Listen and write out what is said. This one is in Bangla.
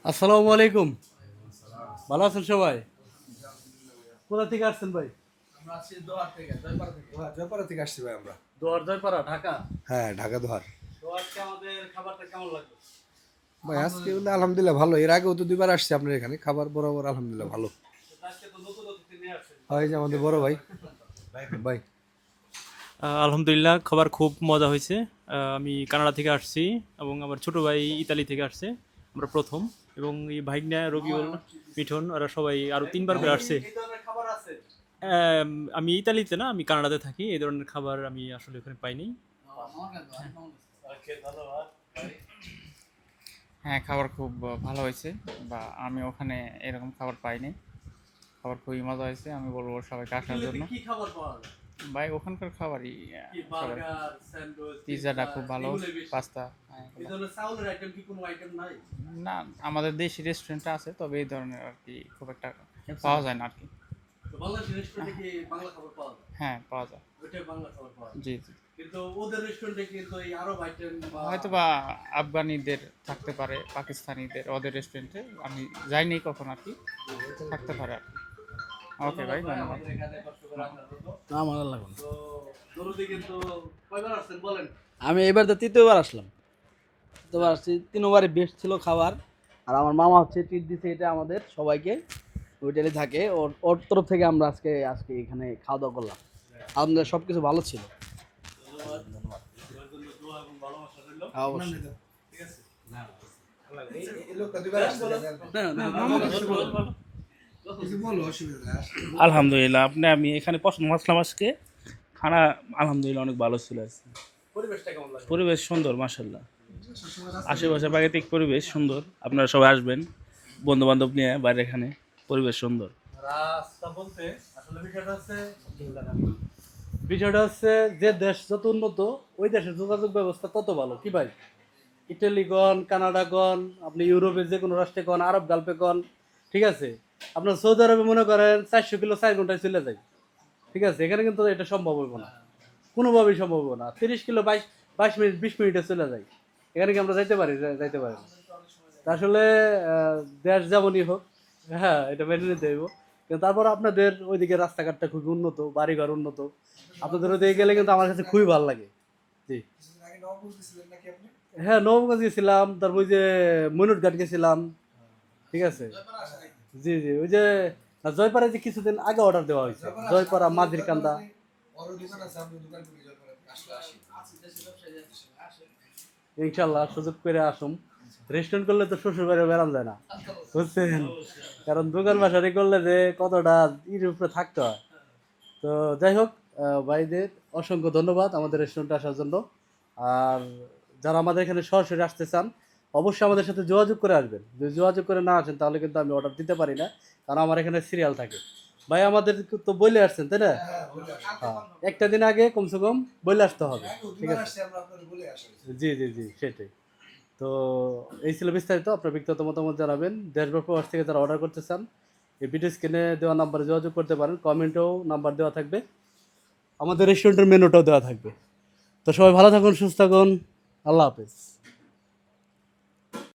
আসসালামু আলাইকুম। ভালো আছেন সবাই? কোথা থেকে আসছেন ভাই? আমরা আছি দোহার থেকে, জয়পাড়া থেকে আসছি ভাই আমরা। দোয়ার জয়পাড়া ঢাকা। হ্যাঁ, ঢাকা দোহার। তো আজকে আমাদের খাবারটা কেমন লাগলো? ভাই আজকে বলে আলহামদুলিল্লাহ ভালো। এর আগেও তো ২ বার আসছি আপনার এখানে। খাবার বরাবর আলহামদুলিল্লাহ ভালো। আজকে তো নতুন অতিথি নিয়ে আসছেন। হয় যে আমাদের বড় ভাই। ভাই আলহামদুলিল্লাহ খাবার খুব মজা হয়েছে। আমি কানাডা থেকে আসছি এবং আমার ছোট ভাই ইতালি থেকে আসছে। আমরা প্রথম এবং এই ভাইগনা রবিউল মিঠন ওরা সবাই আরও ৩ বার করে আসছে। এই ধরনের খাবার আছে? আমি ইতালিতে না, আমি কানাডাতে থাকি। এই ধরনের খাবার আমি আসলে ওখানে পাইনি। ওকে, ধন্যবাদ ভাই। হ্যাঁ, খাবার খুব ভালো হয়েছে বা আমি ওখানে এরকম খাবার পাইনি। খাবার খুবই মজা হয়েছে। আমি বলবো সবাইকে আসার ইতালিতে জন্য। কি খাবার পাওয়া যায়? ভাই ওখানকার খাবারই কি সবাই বার্গার, স্যান্ডউইচ, পিৎজাটা খুব ভালো, এগুলোই বেশি? পাস্তা। এই ধরনের চাউলের আইটেম কি কোনো আইটেম নাই? না, আমাদের দেশি রেস্টুরেন্ট আছে, তবে এই ধরনের আর কি খুব একটা পাওয়া যায় না আর কি। তো বাংলাদেশ রেস্টুরেন্টে কি বাংলা খাবার পাওয়া যায়? হ্যাঁ, পাওয়া যায়। ওইটাই বাংলা খাবার পাওয়া যায়। জি জি। কিন্তু ওদের রেস্টুরেন্টে কিন্তু এই আরব আইটেম বা হয়তো বা আফগানিদের থাকতে পারে, পাকিস্তানিদের ওদের রেস্টুরেন্টে আমি যাইনি কখন আর কি, থাকতে পারে আর কি। ওকে ভাই, ধন্যবাদ। আমাদের এখানে কষ্ট করে আসার জন্য। না আমার লাগবে না। তো দরুদি কিন্তু কয়বার আসছেন বলেন? আমি এবার তো তৃতীয়বার আসলাম। তৃতীয়বার আসছি, তিনবারই বেস্ট ছিল খাবার। আর আমার মামা হচ্ছে ট্রিট দিছে এটা আমাদের সবাইকে, হোটেলে থাকে। ওর ওর তরফ থেকে আমরা আজকে আজকে এখানে খাওয়া দাওয়া করলাম। আমাদের সব কিছু ভালো ছিল। ধন্যবাদ। তোমার জন্য দোয়া এবং ভালোবাসা রইল। হ্যাঁ, অবশ্যই। ঠিক আছে? এই লোকটা ২ বার আসছে। কিছু বলো, অসুবিধা নাই। আলহামদুলিল্লাহ আমি এখানে পছন্দ করলাম আজকে খানা। আলহামদুলিল্লাহ অনেক ভালো ছিল আজকে। পরিবেশটা কেমন লাগে? পরিবেশ সুন্দর, মাশাল্লাহ। আশেপাশে প্রাকৃতিক পরিবেশ সুন্দর। আপনারা সবাই আসবেন বন্ধু বান্ধব নিয়ে বাইরে, এখানে পরিবেশ সুন্দর। রাস্তা বলতে আসলে বিষয়টা হচ্ছে যে দেশ যত উন্নত ওই দেশের যোগাযোগ ব্যবস্থা তত ভালো। কি ভাই? ইটালি গন, কানাডা গন, আপনি ইউরোপের যে কোনো রাষ্ট্রে গন, আরব গালপে গন, ঠিক আছে? আপনার সৌদি আরবে মনে করেন 400 কিলো 4 ঘন্টায় চলে যায়। ঠিক আছে? এখানে কিন্তু এটা সম্ভব হবে না, কোনোভাবেই সম্ভব হবে না। 30 কিলো 22 মিনিট 20 মিনিটে চলে যায়। এখানে কি আমরা যাইতে পারি? যাইতে পারি না। তা আসলে দেশ যেমনই হোক, হ্যাঁ, এটা মেনে নিতে হইব। কিন্তু তারপর আপনাদের ওইদিকে রাস্তাঘাটটা খুবই উন্নত, বাড়িঘর উন্নত। আপনাদের ওইদিকে গেলে কিন্তু আমার কাছে খুবই ভালো লাগে। জি। আগে নবপুর গেছিলেন নাকি আপনি? হ্যাঁ, নবগঞ্জ গেছিলাম, তারপর ওই যে মইনুটঘাট গেছিলাম। ঠিক আছে? জি জি, ওই যে জয়পাড়ায় যে কিছুদিন আগে অর্ডার দেওয়া হয়েছে, জয়পাড়া মাঝির কান্দা। বড় দোকান আছে, আপনি দোকান করে জয়পাড়া থেকে আসলে আসি। ইনশাল্লাহ সুযোগ করে আসুন। রেস্টুরেন্ট করলে তো শ্বশুর বাড়ি বেরান যায় না, বুঝছেন? কারণ দোকান বাসারি করলে যে কতটা ইর উপরে থাকতে হয়। তো যাই হোক, ভাইদের অসংখ্য ধন্যবাদ আমাদের রেস্টুরেন্টে আসার জন্য। আর যারা আমাদের এখানে সরাসরি আসতে চান অবশ্যই আমাদের সাথে যোগাযোগ করে আসবেন। যদি যোগাযোগ করে না আসেন তাহলে কিন্তু আমি অর্ডার দিতে পারি না, কারণ আমার এখানে সিরিয়াল থাকে। ভাই আমাদের তো বলে আসছেন, তাই না? হ্যাঁ, একটা দিন আগে কমসে কম বলে আসতে হবে। ঠিক আছে? আসছি আমরা আপনাদের বলে আসি। জি জি জি, সেটাই। তো এই ছিল বিস্তারিত। আপনার ব্যক্তিগত মতামত জানাবেন। দেশ বা প্রবাস থেকে যারা অর্ডার করতে চান এই ভিডিও স্ক্রিনে দেওয়া নাম্বারে যোগাযোগ করতে পারেন। কমেন্টেও নাম্বার দেওয়া থাকবে, আমাদের রেস্টুরেন্টের মেনুটাও দেওয়া থাকবে। তো সবাই ভালো থাকুন, সুস্থ থাকুন। আল্লাহ হাফেজ।